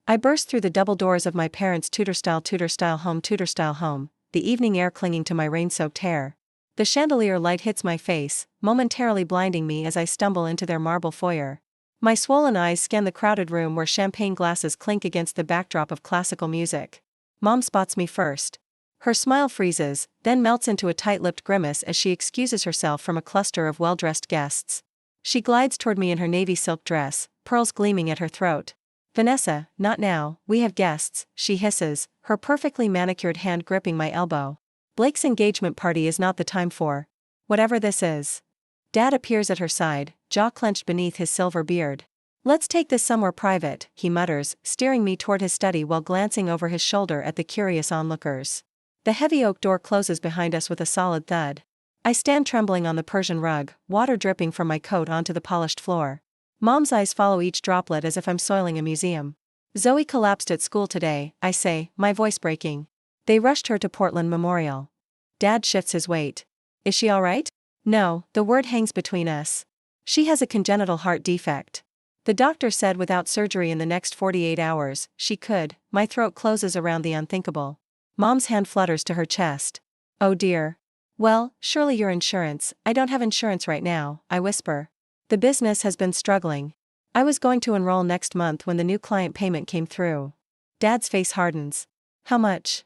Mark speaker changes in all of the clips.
Speaker 1: I burst through the double doors of my parents' tutor-style home, the evening air clinging to my rain-soaked hair. The chandelier light hits my face, momentarily blinding me as I stumble into their marble foyer. My swollen eyes scan the crowded room where champagne glasses clink against the backdrop of classical music. Mom spots me first. Her smile freezes, then melts into a tight-lipped grimace as she excuses herself from a cluster of well-dressed guests. She glides toward me in her navy silk dress, pearls gleaming at her throat. "Vanessa, not now, we have guests," she hisses, her perfectly manicured hand gripping my elbow. "Blake's engagement party is not the time for whatever this is." Dad appears at her side, jaw clenched beneath his silver beard. "Let's take this somewhere private," he mutters, steering me toward his study while glancing over his shoulder at the curious onlookers. The heavy oak door closes behind us with a solid thud. I stand trembling on the Persian rug, water dripping from my coat onto the polished floor. Mom's eyes follow each droplet as if I'm soiling a museum. "Zoe collapsed at school today," I say, my voice breaking. "They rushed her to Portland Memorial." Dad shifts his weight. "Is she all right?" "No," the word hangs between us. "She has a congenital heart defect. The doctor said without surgery in the next 48 hours, she could." My throat closes around the unthinkable. Mom's hand flutters to her chest. "Oh dear. Well, surely your insurance." "I don't have insurance right now," I whisper. "The business has been struggling. I was going to enroll next month when the new client payment came through." Dad's face hardens. "How much?"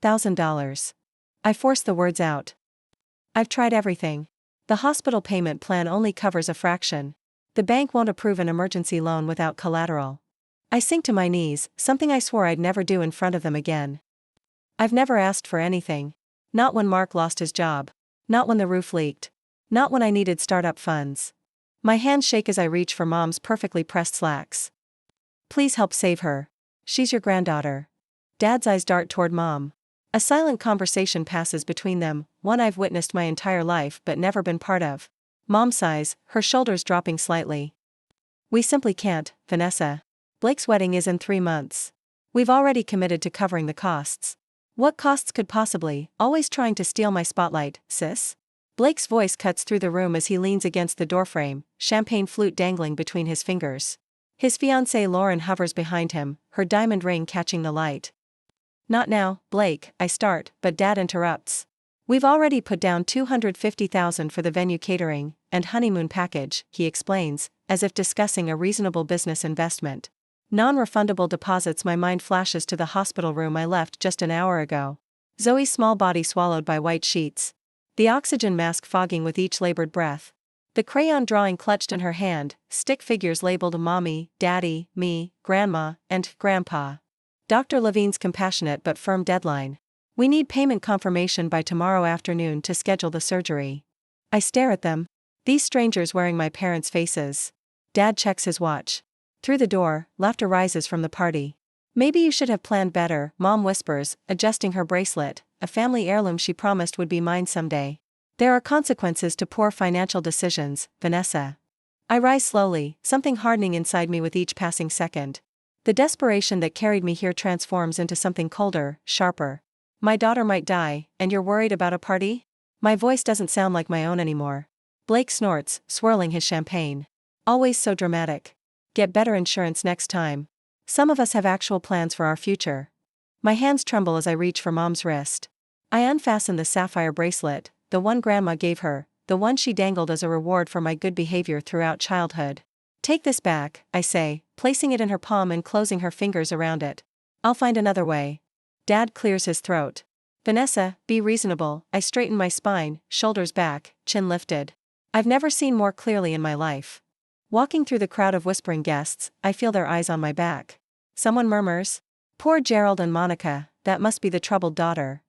Speaker 1: $1,000. I force the words out. "I've tried everything. The hospital payment plan only covers a fraction. The bank won't approve an emergency loan without collateral." I sink to my knees, something I swore I'd never do in front of them again. "I've never asked for anything. Not when Mark lost his job. Not when the roof leaked. Not when I needed startup funds." My hands shake as I reach for Mom's perfectly pressed slacks. "Please help save her. She's your granddaughter." Dad's eyes dart toward Mom. A silent conversation passes between them, one I've witnessed my entire life but never been part of. Mom sighs, her shoulders dropping slightly. "We simply can't, Vanessa. Blake's wedding is in 3 months. We've already committed to covering the costs." "What costs could possibly?" "Always trying to steal my spotlight, sis." Blake's voice cuts through the room as he leans against the doorframe, champagne flute dangling between his fingers. His fiancée Lauren hovers behind him, her diamond ring catching the light. "Not now, Blake," I start, but Dad interrupts. "We've already put down $250,000 for the venue catering and honeymoon package," he explains, as if discussing a reasonable business investment. "Non-refundable deposits." My mind flashes to the hospital room I left just an hour ago. Zoe's small body swallowed by white sheets. The oxygen mask fogging with each labored breath. The crayon drawing clutched in her hand, stick figures labeled Mommy, Daddy, me, Grandma, and Grandpa. Dr. Levine's compassionate but firm deadline. "We need payment confirmation by tomorrow afternoon to schedule the surgery." I stare at them. These strangers wearing my parents' faces. Dad checks his watch. Through the door, laughter rises from the party. "Maybe you should have planned better," Mom whispers, adjusting her bracelet, a family heirloom she promised would be mine someday. "There are consequences to poor financial decisions, Vanessa." I rise slowly, something hardening inside me with each passing second. The desperation that carried me here transforms into something colder, sharper. "My daughter might die, and you're worried about a party?" My voice doesn't sound like my own anymore. Blake snorts, swirling his champagne. "Always so dramatic. Get better insurance next time. Some of us have actual plans for our future." My hands tremble as I reach for Mom's wrist. I unfasten the sapphire bracelet, the one Grandma gave her, the one she dangled as a reward for my good behavior throughout childhood. "Take this back," I say, placing it in her palm and closing her fingers around it. "I'll find another way." Dad clears his throat. "Vanessa, be reasonable." I straighten my spine, shoulders back, chin lifted. I've never seen more clearly in my life. Walking through the crowd of whispering guests, I feel their eyes on my back. Someone murmurs, "Poor Gerald and Monica, that must be the troubled daughter."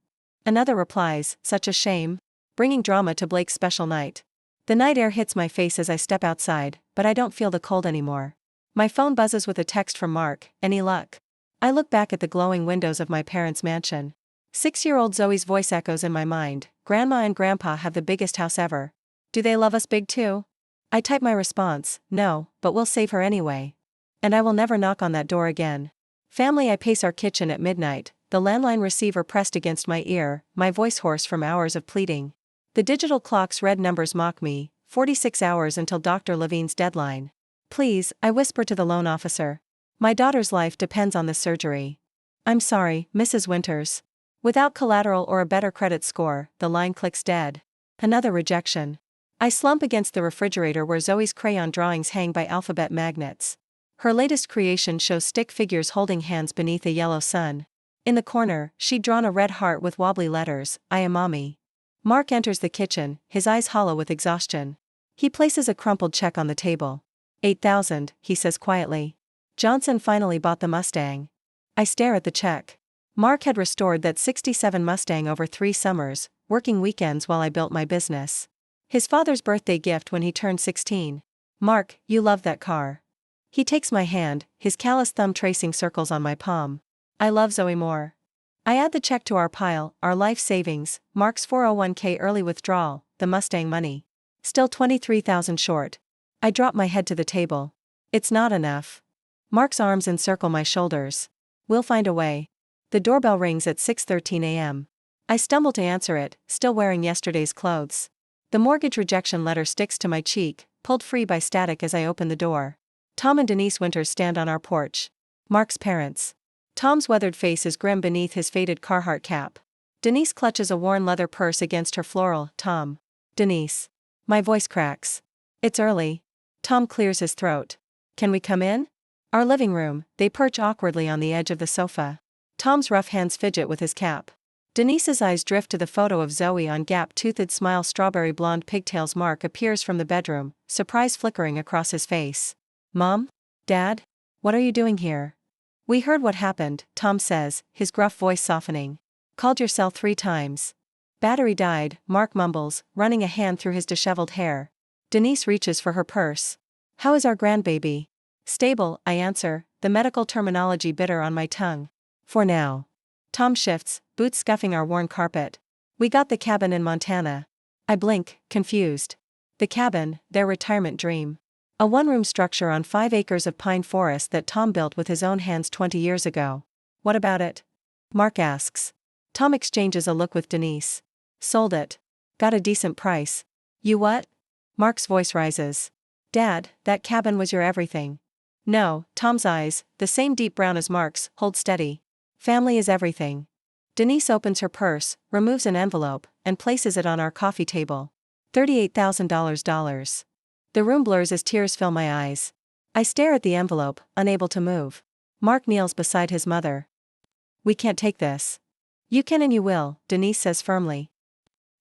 Speaker 1: Another replies, "Such a shame. Bringing drama to Blake's special night." The night air hits my face as I step outside, but I don't feel the cold anymore. My phone buzzes with a text from Mark. "Any luck?" I look back at the glowing windows of my parents' mansion. 6-year-old Zoe's voice echoes in my mind. "Grandma and Grandpa have the biggest house ever. Do they love us big too?" I type my response, "No, but we'll save her anyway." And I will never knock on that door again. Family. I pace our kitchen at midnight, the landline receiver pressed against my ear, my voice hoarse from hours of pleading. The digital clock's red numbers mock me, 46 hours until Dr. Levine's deadline. "Please," I whisper to the loan officer. My daughter's life depends on this surgery. I'm sorry, Mrs. Winters. Without collateral or a better credit score, the line clicks dead. Another rejection. I slump against the refrigerator where Zoe's crayon drawings hang by alphabet magnets. Her latest creation shows stick figures holding hands beneath a yellow sun. In the corner, she'd drawn a red heart with wobbly letters, I am mommy. Mark enters the kitchen, his eyes hollow with exhaustion. He places a crumpled check on the table. $8,000, he says quietly. Johnson finally bought the Mustang. I stare at the check. Mark had restored that '67 Mustang over 3 summers, working weekends while I built my business. His father's birthday gift when he turned 16. Mark, you love that car. He takes my hand, his callous thumb tracing circles on my palm. I love Zoe more. I add the check to our pile, our life savings, Mark's 401k early withdrawal, the Mustang money. Still 23,000 short. I drop my head to the table. It's not enough. Mark's arms encircle my shoulders. We'll find a way. The doorbell rings at 6:13 a.m. I stumble to answer it, still wearing yesterday's clothes. The mortgage rejection letter sticks to my cheek, pulled free by static as I open the door. Tom and Denise Winters stand on our porch. Mark's parents. Tom's weathered face is grim beneath his faded Carhartt cap. Denise clutches a worn leather purse against her floral. Tom. Denise. My voice cracks. It's early. Tom clears his throat. Can we come in? Our living room, they perch awkwardly on the edge of the sofa. Tom's rough hands fidget with his cap. Denise's eyes drift to the photo of Zoe on gap-toothed smile. Strawberry blonde pigtails. Mark appears from the bedroom, surprise flickering across his face. Mom? Dad? What are you doing here? We heard what happened, Tom says, his gruff voice softening. Called your cell 3 times. Battery died, Mark mumbles, running a hand through his disheveled hair. Denise reaches for her purse. How is our grandbaby? Stable, I answer, the medical terminology bitter on my tongue. For now. Tom shifts, boots scuffing our worn carpet. We got the cabin in Montana. I blink, confused. The cabin, their retirement dream. A 1-room structure on 5 acres of pine forest that Tom built with his own hands 20 years ago. What about it? Mark asks. Tom exchanges a look with Denise. Sold it. Got a decent price. You what? Mark's voice rises. Dad, that cabin was your everything. No, Tom's eyes, the same deep brown as Mark's, hold steady. Family is everything. Denise opens her purse, removes an envelope, and places it on our coffee table. $38,000. The room blurs as tears fill my eyes. I stare at the envelope, unable to move. Mark kneels beside his mother. We can't take this. You can and you will, Denise says firmly.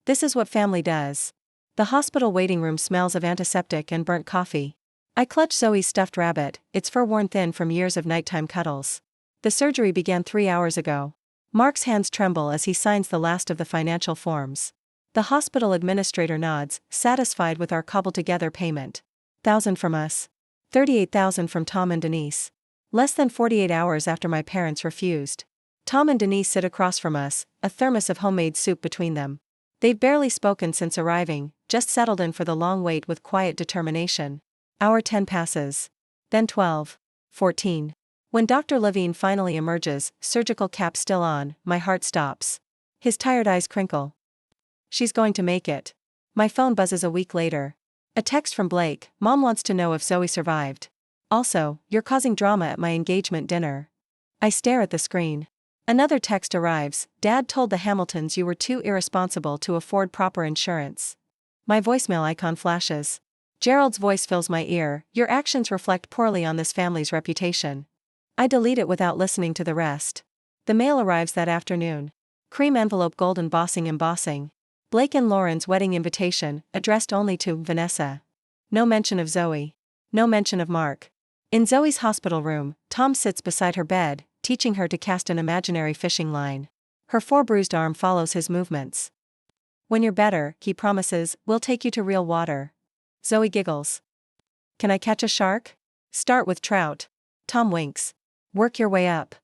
Speaker 1: This is what family does. The hospital waiting room smells of antiseptic and burnt coffee. I clutch Zoe's stuffed rabbit, its fur worn thin from years of nighttime cuddles. The surgery began 3 hours ago. Mark's hands tremble as he signs the last of the financial forms. The hospital administrator nods, satisfied with our cobbled-together payment. 1,000 from us. 38,000 from Tom and Denise. Less than 48 hours after my parents refused. Tom and Denise sit across from us, a thermos of homemade soup between them. They've barely spoken since arriving, just settled in for the long wait with quiet determination. Hour 10 passes. Then 12. 14. When Dr. Levine finally emerges, surgical cap still on, my heart stops. His tired eyes crinkle. She's going to make it. My phone buzzes a week later. A text from Blake, Mom wants to know if Zoe survived. Also, you're causing drama at my engagement dinner. I stare at the screen. Another text arrives, Dad told the Hamiltons you were too irresponsible to afford proper insurance. My voicemail icon flashes. Gerald's voice fills my ear, your actions reflect poorly on this family's reputation. I delete it without listening to the rest. The mail arrives that afternoon. Cream envelope gold embossing. Blake and Lauren's wedding invitation, addressed only to Vanessa. No mention of Zoe. No mention of Mark. In Zoe's hospital room, Tom sits beside her bed, teaching her to cast an imaginary fishing line. Her 4-bruised arm follows his movements. When you're better, he promises, we'll take you to real water. Zoe giggles. Can I catch a shark? Start with trout. Tom winks. Work your way up.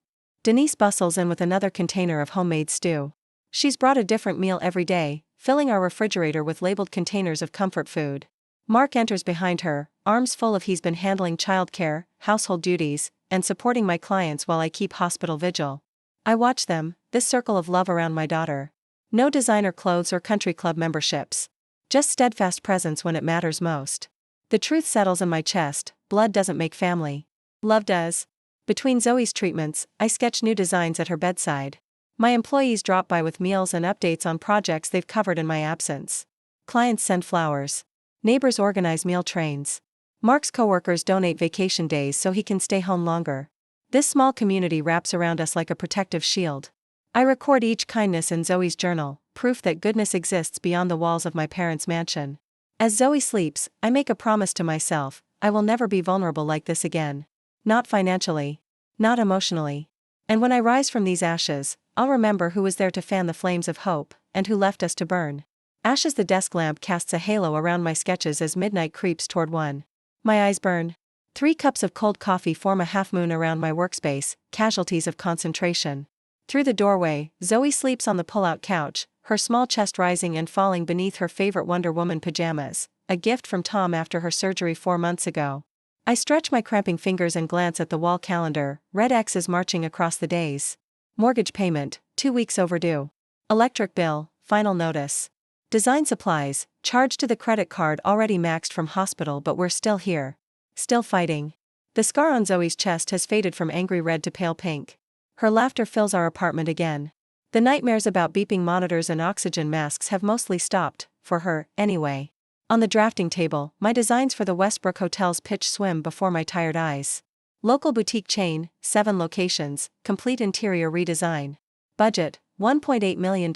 Speaker 1: Denise bustles in with another container of homemade stew. She's brought a different meal every day, filling our refrigerator with labeled containers of comfort food. Mark enters behind her, arms full of he's been handling childcare, household duties, and supporting my clients while I keep hospital vigil. I watch them, this circle of love around my daughter. No designer clothes or country club memberships. Just steadfast presence when it matters most. The truth settles in my chest, blood doesn't make family. Love does. Between Zoe's treatments, I sketch new designs at her bedside. My employees drop by with meals and updates on projects they've covered in my absence. Clients send flowers. Neighbors organize meal trains. Mark's coworkers donate vacation days so he can stay home longer. This small community wraps around us like a protective shield. I record each kindness in Zoe's journal, proof that goodness exists beyond the walls of my parents' mansion. As Zoe sleeps, I make a promise to myself: I will never be vulnerable like this again. Not financially. Not emotionally. And when I rise from these ashes, I'll remember who was there to fan the flames of hope, and who left us to burn. Ashes. The desk lamp casts a halo around my sketches as midnight creeps toward 1. My eyes burn. 3 cups of cold coffee form a half-moon around my workspace, casualties of concentration. Through the doorway, Zoe sleeps on the pull-out couch, her small chest rising and falling beneath her favorite Wonder Woman pajamas, a gift from Tom after her surgery 4 months ago. I stretch my cramping fingers and glance at the wall calendar, red X's marching across the days. Mortgage payment, 2 weeks overdue. Electric bill, final notice. Design supplies, charged to the credit card already maxed from hospital, but we're still here. Still fighting. The scar on Zoe's chest has faded from angry red to pale pink. Her laughter fills our apartment again. The nightmares about beeping monitors and oxygen masks have mostly stopped, for her, anyway. On the drafting table, my designs for the Westbrook Hotel's pitch swim before my tired eyes. Local boutique chain, 7 locations, complete interior redesign. Budget, $1.8 million.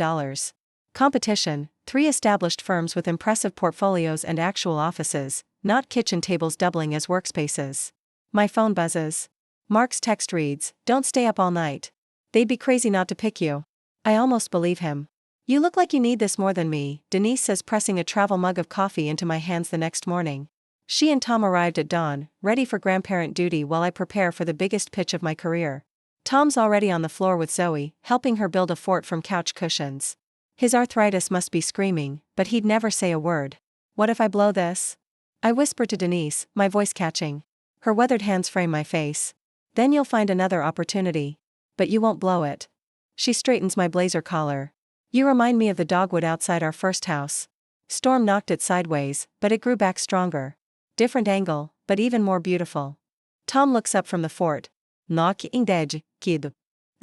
Speaker 1: Competition, 3 established firms with impressive portfolios and actual offices, not kitchen tables doubling as workspaces. My phone buzzes. Mark's text reads, "Don't stay up all night. They'd be crazy not to pick you." I almost believe him. "You look like you need this more than me," Denise says, pressing a travel mug of coffee into my hands the next morning. She and Tom arrived at dawn, ready for grandparent duty while I prepare for the biggest pitch of my career. Tom's already on the floor with Zoe, helping her build a fort from couch cushions. His arthritis must be screaming, but he'd never say a word. "What if I blow this?" I whisper to Denise, my voice catching. Her weathered hands frame my face. "Then you'll find another opportunity. But you won't blow it." She straightens my blazer collar. "You remind me of the dogwood outside our first house." Storm knocked it sideways, but it grew back stronger. Different angle, but even more beautiful. Tom looks up from the fort. "Knock dead, kid."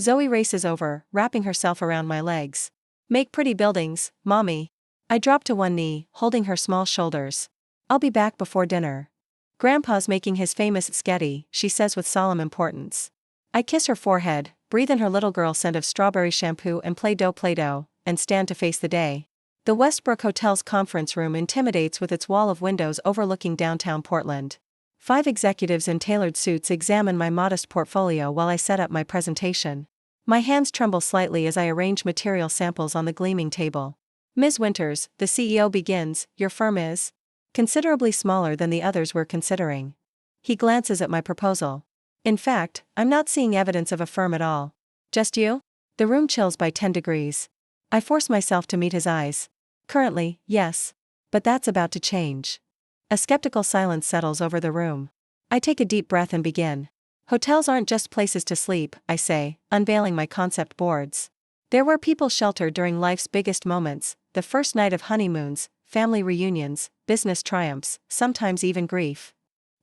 Speaker 1: Zoe races over, wrapping herself around my legs. "Make pretty buildings, mommy." I drop to one knee, holding her small shoulders. "I'll be back before dinner." "Grandpa's making his famous sketty," she says with solemn importance. I kiss her forehead, breathe in her little girl scent of strawberry shampoo and Play-Doh, and stand to face the day. The Westbrook Hotel's conference room intimidates with its wall of windows overlooking downtown Portland. 5 executives in tailored suits examine my modest portfolio while I set up my presentation. My hands tremble slightly as I arrange material samples on the gleaming table. "Ms. Winters," the CEO begins, "your firm is considerably smaller than the others we're considering." He glances at my proposal. "In fact, I'm not seeing evidence of a firm at all. Just you?" The room chills by 10 degrees. I force myself to meet his eyes. "Currently, yes. But that's about to change." A skeptical silence settles over the room. I take a deep breath and begin. "Hotels aren't just places to sleep," I say, unveiling my concept boards. "They're where people shelter during life's biggest moments, the first night of honeymoons, family reunions, business triumphs, sometimes even grief."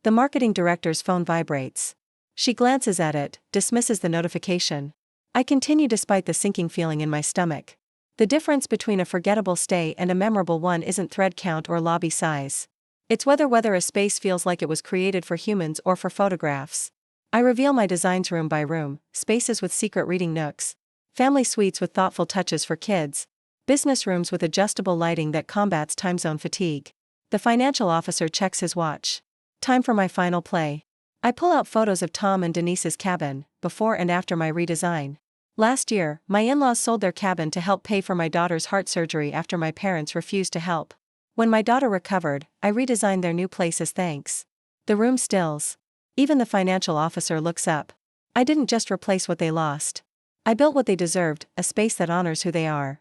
Speaker 1: The marketing director's phone vibrates. She glances at it, dismisses the notification. I continue despite the sinking feeling in my stomach. The difference between a forgettable stay and a memorable one isn't thread count or lobby size. It's whether a space feels like it was created for humans or for photographs. I reveal my designs room by room: spaces with secret reading nooks, family suites with thoughtful touches for kids, business rooms with adjustable lighting that combats time zone fatigue. The financial officer checks his watch. Time for my final play. I pull out photos of Tom and Denise's cabin, before and after my redesign. Last year, my in-laws sold their cabin to help pay for my daughter's heart surgery after my parents refused to help. When my daughter recovered, I redesigned their new place as thanks. The room stills. Even the financial officer looks up. I didn't just replace what they lost. I built what they deserved, a space that honors who they are.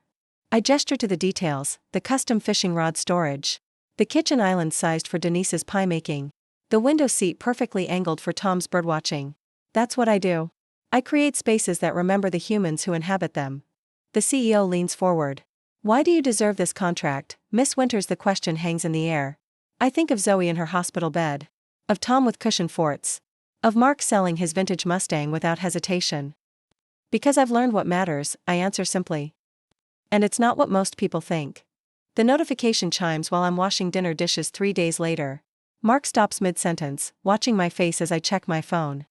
Speaker 1: I gesture to the details: the custom fishing rod storage, the kitchen island sized for Denise's pie making, the window seat perfectly angled for Tom's birdwatching. That's what I do. I create spaces that remember the humans who inhabit them. The CEO leans forward. "Why do you deserve this contract, Miss Winters?" The question hangs in the air. I think of Zoe in her hospital bed. Of Tom with cushion forts. Of Mark selling his vintage Mustang without hesitation. Because I've learned what matters, I answer simply. And it's not what most people think. The notification chimes while I'm washing dinner dishes 3 days later. Mark stops mid-sentence, watching my face as I check my phone.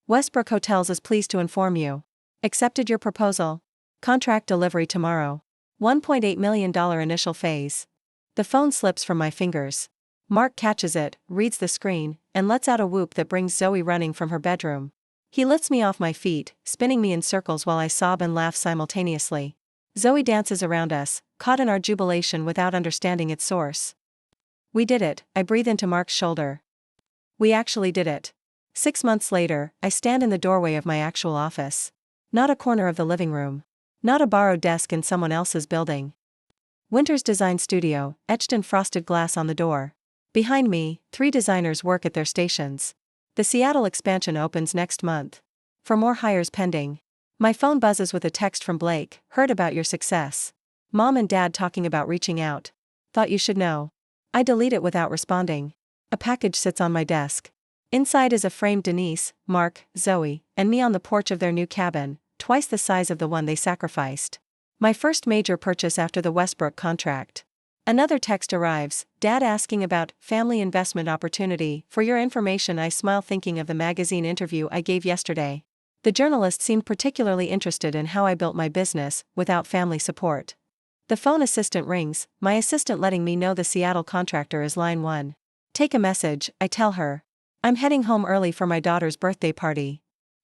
Speaker 1: Westbrook Hotels is pleased to inform you. Accepted your proposal. Contract delivery tomorrow. $1.8 million initial phase. The phone slips from my fingers. Mark catches it, reads the screen, and lets out a whoop that brings Zoe running from her bedroom. He lifts me off my feet, spinning me in circles while I sob and laugh simultaneously. Zoe dances around us, caught in our jubilation without understanding its source. We did it, I breathe into Mark's shoulder. We actually did it. 6 months later, I stand in the doorway of my actual office. Not a corner of the living room. Not a borrowed desk in someone else's building. Winter's Design Studio, etched in frosted glass on the door. Behind me, 3 designers work at their stations. The Seattle expansion opens next month. For more hires pending. My phone buzzes with a text from Blake, heard about your success. Mom and Dad talking about reaching out. Thought you should know. I delete it without responding. A package sits on my desk. Inside is a framed Denise, Mark, Zoe, and me on the porch of their new cabin, twice the size of the one they sacrificed. My first major purchase after the Westbrook contract. Another text arrives, Dad asking about family investment opportunity. For your information, I smile thinking of the magazine interview I gave yesterday. The journalist seemed particularly interested in how I built my business, without family support. The phone assistant rings, my assistant letting me know the Seattle contractor is line 1. Take a message, I tell her. I'm heading home early for my daughter's birthday party.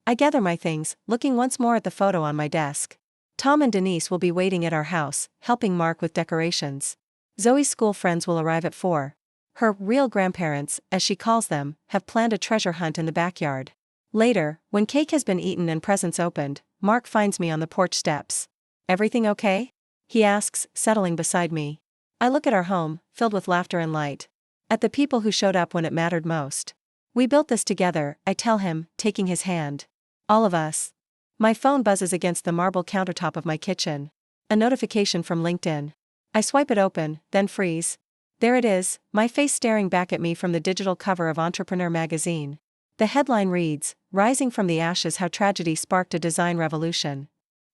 Speaker 1: I gather my things, looking once more at the photo on my desk. Tom and Denise will be waiting at our house, helping Mark with decorations. Zoe's school friends will arrive at 4. Her real grandparents, as she calls them, have planned a treasure hunt in the backyard. Later, when cake has been eaten and presents opened, Mark finds me on the porch steps. Everything okay? He asks, settling beside me. I look at our home, filled with laughter and light. At the people who showed up when it mattered most. We built this together, I tell him, taking his hand. All of us. My phone buzzes against the marble countertop of my kitchen. A notification from LinkedIn. I swipe it open, then freeze. There it is, my face staring back at me from the digital cover of Entrepreneur magazine. The headline reads, Rising from the Ashes: How Tragedy Sparked a Design Revolution.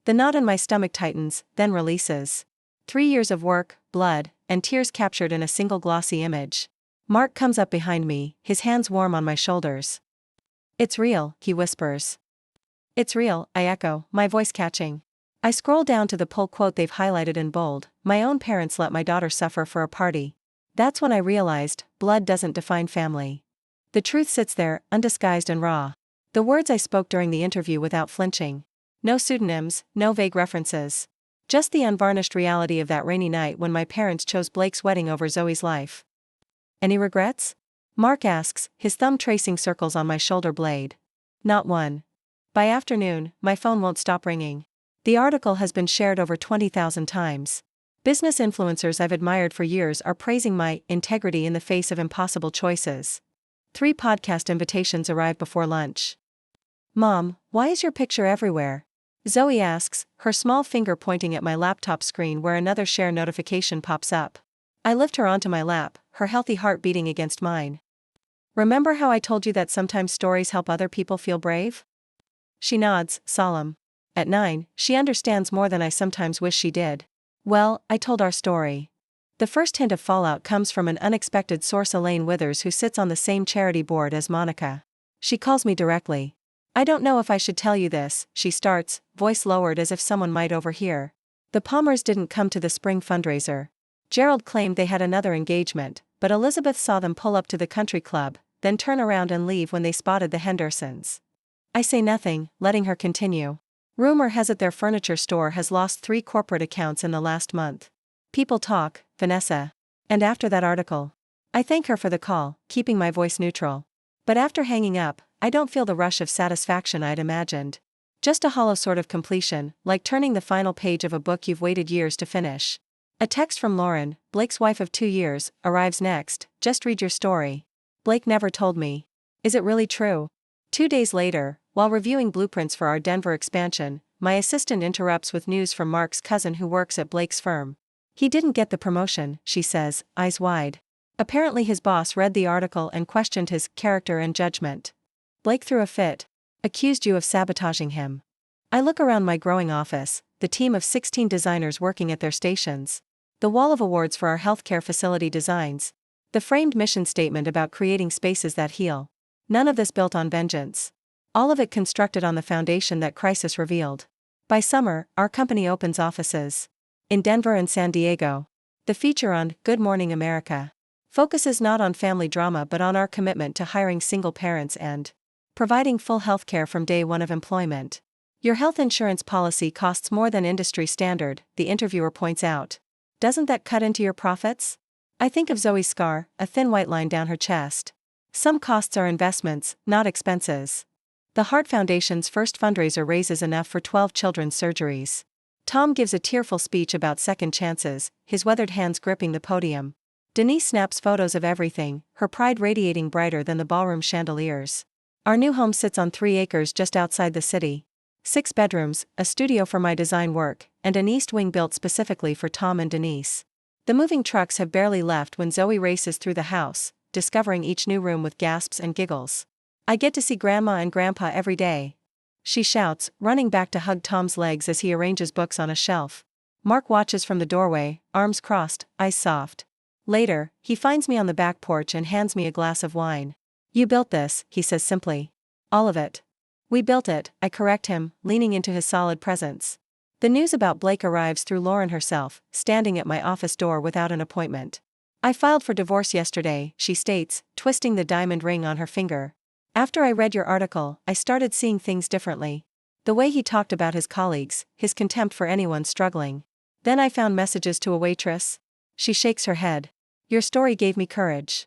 Speaker 1: The knot in my stomach tightens, then releases. 3 years of work, blood, and tears captured in a single glossy image. Mark comes up behind me, his hands warm on my shoulders. It's real, he whispers. It's real, I echo, my voice catching. I scroll down to the pull quote they've highlighted in bold, my own parents let my daughter suffer for a party. That's when I realized, blood doesn't define family. The truth sits there, undisguised and raw. The words I spoke during the interview without flinching. No pseudonyms, no vague references. Just the unvarnished reality of that rainy night when my parents chose Blake's wedding over Zoe's life. Any regrets? Mark asks, his thumb tracing circles on my shoulder blade. Not one. By afternoon, my phone won't stop ringing. The article has been shared over 20,000 times. Business influencers I've admired for years are praising my integrity in the face of impossible choices. 3 podcast invitations arrive before lunch. Mom, why is your picture everywhere? Zoe asks, her small finger pointing at my laptop screen where another share notification pops up. I lift her onto my lap, her healthy heart beating against mine. Remember how I told you that sometimes stories help other people feel brave? She nods, solemn. At 9, she understands more than I sometimes wish she did. Well, I told our story. The first hint of fallout comes from an unexpected source, Elaine Withers, who sits on the same charity board as Monica. She calls me directly. I don't know if I should tell you this, she starts, voice lowered as if someone might overhear. The Palmers didn't come to the spring fundraiser. Gerald claimed they had another engagement, but Elizabeth saw them pull up to the country club, then turn around and leave when they spotted the Hendersons. I say nothing, letting her continue. Rumor has it their furniture store has lost 3 corporate accounts in the last month. People talk, Vanessa. And after that article. I thank her for the call, keeping my voice neutral. But after hanging up, I don't feel the rush of satisfaction I'd imagined. Just a hollow sort of completion, like turning the final page of a book you've waited years to finish. A text from Lauren, Blake's wife of 2 years, arrives next. Just read your story. Blake never told me. Is it really true? 2 days later, while reviewing blueprints for our Denver expansion, my assistant interrupts with news from Mark's cousin who works at Blake's firm. He didn't get the promotion, she says, eyes wide. Apparently his boss read the article and questioned his character and judgment. Blake threw a fit. Accused you of sabotaging him. I look around my growing office, the team of 16 designers working at their stations. The wall of awards for our healthcare facility designs. The framed mission statement about creating spaces that heal. None of this built on vengeance. All of it constructed on the foundation that crisis revealed. By summer, our company opens offices. In Denver and San Diego. The feature on Good Morning America focuses not on family drama but on our commitment to hiring single parents and providing full health care from day one of employment. Your health insurance policy costs more than industry standard, the interviewer points out. Doesn't that cut into your profits? I think of Zoe's scar, a thin white line down her chest. Some costs are investments, not expenses. The Heart Foundation's first fundraiser raises enough for 12 children's surgeries. Tom gives a tearful speech about second chances, his weathered hands gripping the podium. Denise snaps photos of everything, her pride radiating brighter than the ballroom chandeliers. Our new home sits on 3 acres just outside the city. 6 bedrooms, a studio for my design work, and an east wing built specifically for Tom and Denise. The moving trucks have barely left when Zoe races through the house, discovering each new room with gasps and giggles. I get to see Grandma and Grandpa every day. She shouts, running back to hug Tom's legs as he arranges books on a shelf. Mark watches from the doorway, arms crossed, eyes soft. Later, he finds me on the back porch and hands me a glass of wine. You built this, he says simply. All of it. We built it, I correct him, leaning into his solid presence. The news about Blake arrives through Lauren herself, standing at my office door without an appointment. I filed for divorce yesterday, she states, twisting the diamond ring on her finger. After I read your article, I started seeing things differently. The way he talked about his colleagues, his contempt for anyone struggling. Then I found messages to a waitress. She shakes her head. Your story gave me courage.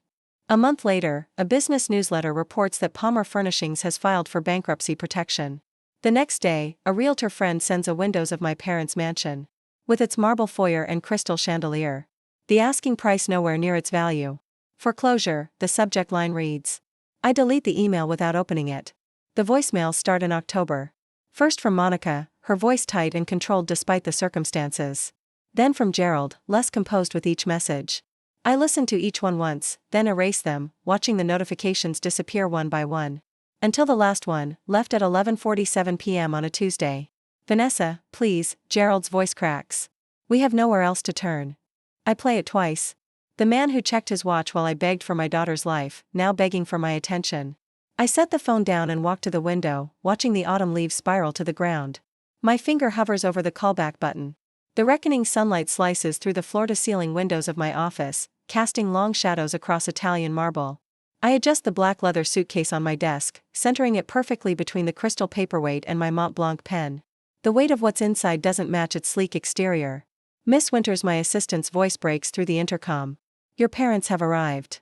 Speaker 1: A month later, a business newsletter reports that Palmer Furnishings has filed for bankruptcy protection. The next day, a realtor friend sends a windows of my parents' mansion. With its marble foyer and crystal chandelier. The asking price nowhere near its value. Foreclosure, the subject line reads. I delete the email without opening it. The voicemails start in October. First from Monica, her voice tight and controlled despite the circumstances. Then from Gerald, less composed with each message. I listen to each one once, then erase them, watching the notifications disappear one by one. Until the last one, left at 11:47 p.m. on a Tuesday. Vanessa, please, Gerald's voice cracks. We have nowhere else to turn. I play it twice. The man who checked his watch while I begged for my daughter's life, now begging for my attention. I set the phone down and walk to the window, watching the autumn leaves spiral to the ground. My finger hovers over the callback button. The reckoning sunlight slices through the floor-to-ceiling windows of my office, casting long shadows across Italian marble. I adjust the black leather suitcase on my desk, centering it perfectly between the crystal paperweight and my Mont Blanc pen. The weight of what's inside doesn't match its sleek exterior. Miss Winters, my assistant's voice breaks through the intercom. Your parents have arrived.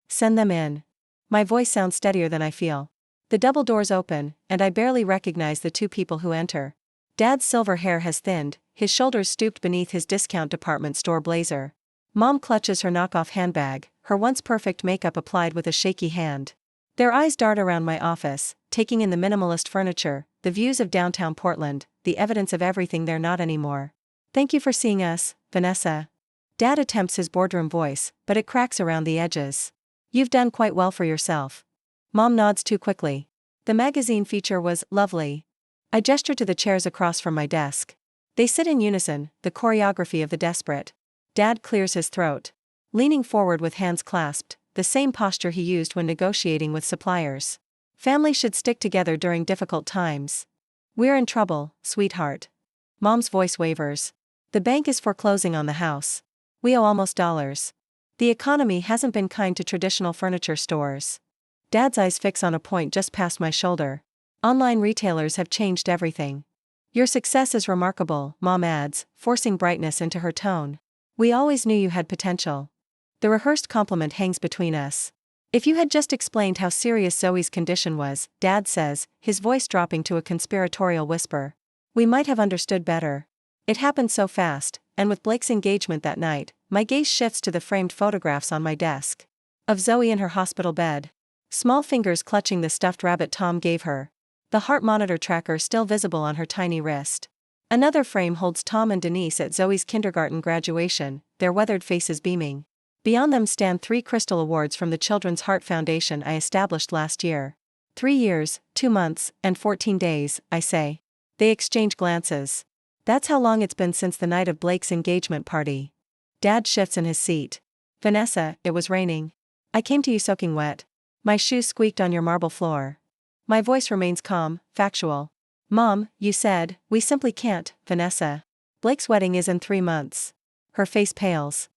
Speaker 1: Send them in. My voice sounds steadier than I feel. The double doors open, and I barely recognize the 2 people who enter. Dad's silver hair has thinned, his shoulders stooped beneath his discount department store blazer. Mom clutches her knockoff handbag, her once perfect makeup applied with a shaky hand. Their eyes dart around my office, taking in the minimalist furniture, the views of downtown Portland, the evidence of everything they're not anymore. Thank you for seeing us, Vanessa. Dad attempts his boardroom voice, but it cracks around the edges. You've done quite well for yourself. Mom nods too quickly. The magazine feature was lovely. I gesture to the chairs across from my desk. They sit in unison, the choreography of the desperate. Dad clears his throat. Leaning forward with hands clasped, the same posture he used when negotiating with suppliers. Family should stick together during difficult times. We're in trouble, sweetheart. Mom's voice wavers. The bank is foreclosing on the house. We owe almost dollars. The economy hasn't been kind to traditional furniture stores. Dad's eyes fix on a point just past my shoulder. Online retailers have changed everything. Your success is remarkable, Mom adds, forcing brightness into her tone. We always knew you had potential. The rehearsed compliment hangs between us. If you had just explained how serious Zoe's condition was, Dad says, his voice dropping to a conspiratorial whisper. We might have understood better. It happened so fast, and with Blake's engagement that night, my gaze shifts to the framed photographs on my desk. Of Zoe in her hospital bed. Small fingers clutching the stuffed rabbit Tom gave her. The heart monitor tracker still visible on her tiny wrist. Another frame holds Tom and Denise at Zoe's kindergarten graduation, their weathered faces beaming. Beyond them stand 3 crystal awards from the Children's Heart Foundation I established last year. 3 years, 2 months, and 14 days, I say. They exchange glances. That's how long it's been since the night of Blake's engagement party. Dad shifts in his seat. Vanessa, it was raining. I came to you soaking wet. My shoes squeaked on your marble floor. My voice remains calm, factual. Mom, you said, we simply can't, Vanessa. Blake's wedding is in 3 months. Her face pales.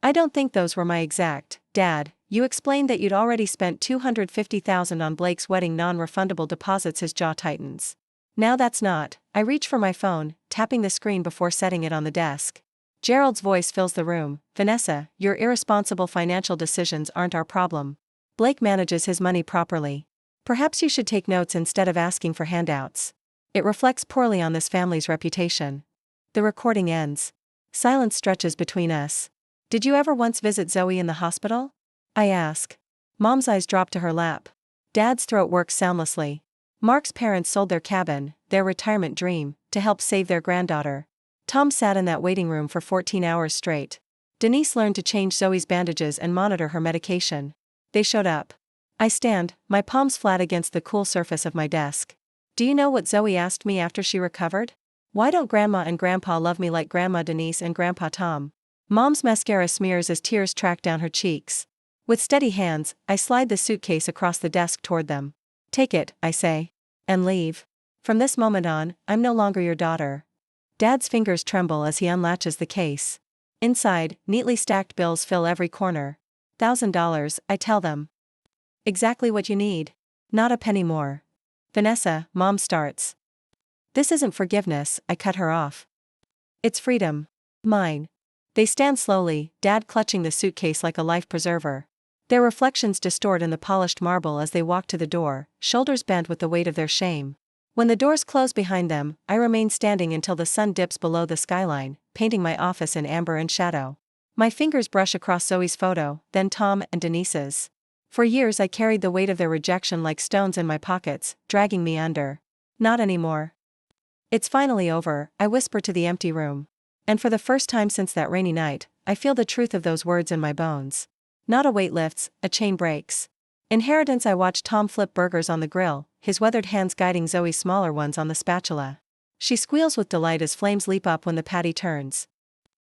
Speaker 1: I don't think those were my exact, Dad. You explained that you'd already spent $250,000 on Blake's wedding non-refundable deposits. His jaw tightens. Now that's not. I reach for my phone, tapping the screen before setting it on the desk. Gerald's voice fills the room. Vanessa, your irresponsible financial decisions aren't our problem. Blake manages his money properly. Perhaps you should take notes instead of asking for handouts. It reflects poorly on this family's reputation. The recording ends. Silence stretches between us. Did you ever once visit Zoe in the hospital? I ask. Mom's eyes drop to her lap. Dad's throat works soundlessly. Mark's parents sold their cabin, their retirement dream, to help save their granddaughter. Tom sat in that waiting room for 14 hours straight. Denise learned to change Zoe's bandages and monitor her medication. They showed up. I stand, my palms flat against the cool surface of my desk. Do you know what Zoe asked me after she recovered? Why don't Grandma and Grandpa love me like Grandma Denise and Grandpa Tom? Mom's mascara smears as tears track down her cheeks. With steady hands, I slide the suitcase across the desk toward them. Take it, I say. And leave. From this moment on, I'm no longer your daughter. Dad's fingers tremble as he unlatches the case. Inside, neatly stacked bills fill every corner. $1,000, I tell them. Exactly what you need. Not a penny more. Vanessa, Mom starts. This isn't forgiveness, I cut her off. It's freedom. Mine. They stand slowly, Dad clutching the suitcase like a life preserver. Their reflections distort in the polished marble as they walk to the door, shoulders bent with the weight of their shame. When the doors close behind them, I remain standing until the sun dips below the skyline, painting my office in amber and shadow. My fingers brush across Zoe's photo, then Tom and Denise's. For years I carried the weight of their rejection like stones in my pockets, dragging me under. Not anymore. It's finally over, I whisper to the empty room. And for the first time since that rainy night, I feel the truth of those words in my bones. Not a weight lifts, a chain breaks. Inheritance. I watch Tom flip burgers on the grill, his weathered hands guiding Zoe's smaller ones on the spatula. She squeals with delight as flames leap up when the patty turns.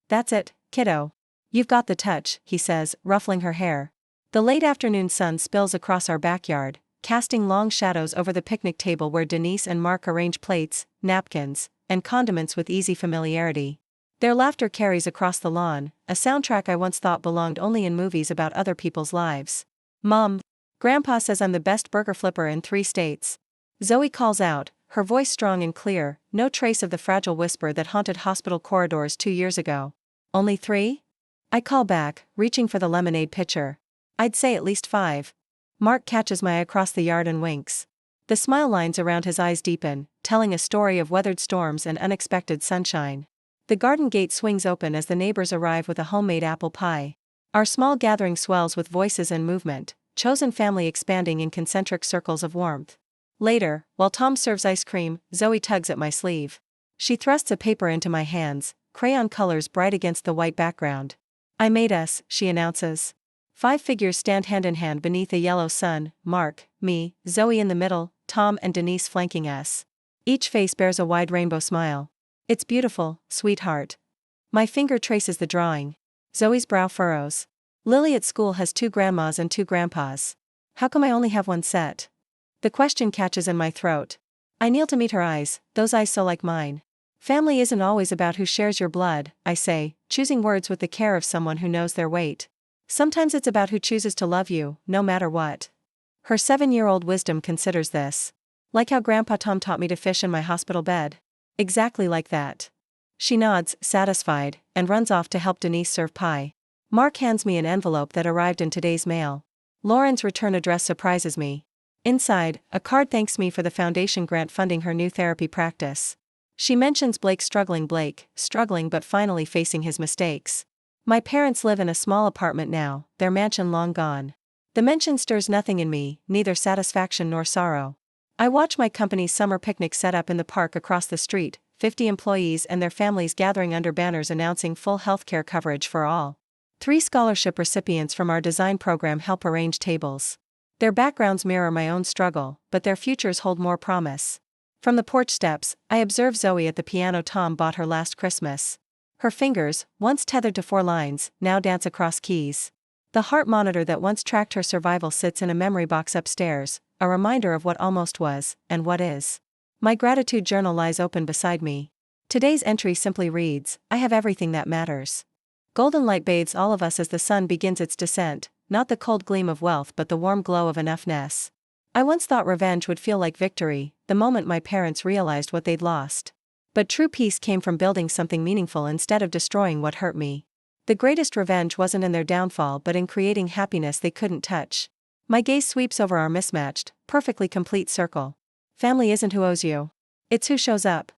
Speaker 1: That's it, kiddo. You've got the touch, he says, ruffling her hair. The late afternoon sun spills across our backyard, casting long shadows over the picnic table where Denise and Mark arrange plates, napkins, and condiments with easy familiarity. Their laughter carries across the lawn, a soundtrack I once thought belonged only in movies about other people's lives. Mom, Grandpa says I'm the best burger flipper in 3 states. Zoe calls out, her voice strong and clear, no trace of the fragile whisper that haunted hospital corridors 2 years ago. Only 3? I call back, reaching for the lemonade pitcher. I'd say at least 5. Mark catches my eye across the yard and winks. The smile lines around his eyes deepen, telling a story of weathered storms and unexpected sunshine. The garden gate swings open as the neighbors arrive with a homemade apple pie. Our small gathering swells with voices and movement, chosen family expanding in concentric circles of warmth. Later, while Tom serves ice cream, Zoe tugs at my sleeve. She thrusts a paper into my hands, crayon colors bright against the white background. I made us, she announces. 5 figures stand hand in hand beneath a yellow sun, Mark, me, Zoe in the middle, Tom and Denise flanking us. Each face bears a wide rainbow smile. It's beautiful, sweetheart. My finger traces the drawing. Zoe's brow furrows. Lily at school has 2 grandmas and 2 grandpas. How come I only have 1 set? The question catches in my throat. I kneel to meet her eyes, those eyes so like mine. Family isn't always about who shares your blood, I say, choosing words with the care of someone who knows their weight. Sometimes it's about who chooses to love you, no matter what. Her 7-year-old wisdom considers this. Like how Grandpa Tom taught me to fish in my hospital bed. Exactly like that. She nods, satisfied, and runs off to help Denise serve pie. Mark hands me an envelope that arrived in today's mail. Lauren's return address surprises me. Inside, a card thanks me for the foundation grant funding her new therapy practice. She mentions Blake struggling but finally facing his mistakes. My parents live in a small apartment now, their mansion long gone. The mention stirs nothing in me, neither satisfaction nor sorrow. I watch my company's summer picnic set up in the park across the street, 50 employees and their families gathering under banners announcing full healthcare coverage for all. 3 scholarship recipients from our design program help arrange tables. Their backgrounds mirror my own struggle, but their futures hold more promise. From the porch steps, I observe Zoe at the piano Tom bought her last Christmas. Her fingers, once tethered to 4 lines, now dance across keys. The heart monitor that once tracked her survival sits in a memory box upstairs, a reminder of what almost was, and what is. My gratitude journal lies open beside me. Today's entry simply reads, I have everything that matters. Golden light bathes all of us as the sun begins its descent, not the cold gleam of wealth but the warm glow of enoughness. I once thought revenge would feel like victory, the moment my parents realized what they'd lost. But true peace came from building something meaningful instead of destroying what hurt me. The greatest revenge wasn't in their downfall but in creating happiness they couldn't touch. My gaze sweeps over our mismatched, perfectly complete circle. Family isn't who owes you. It's who shows up.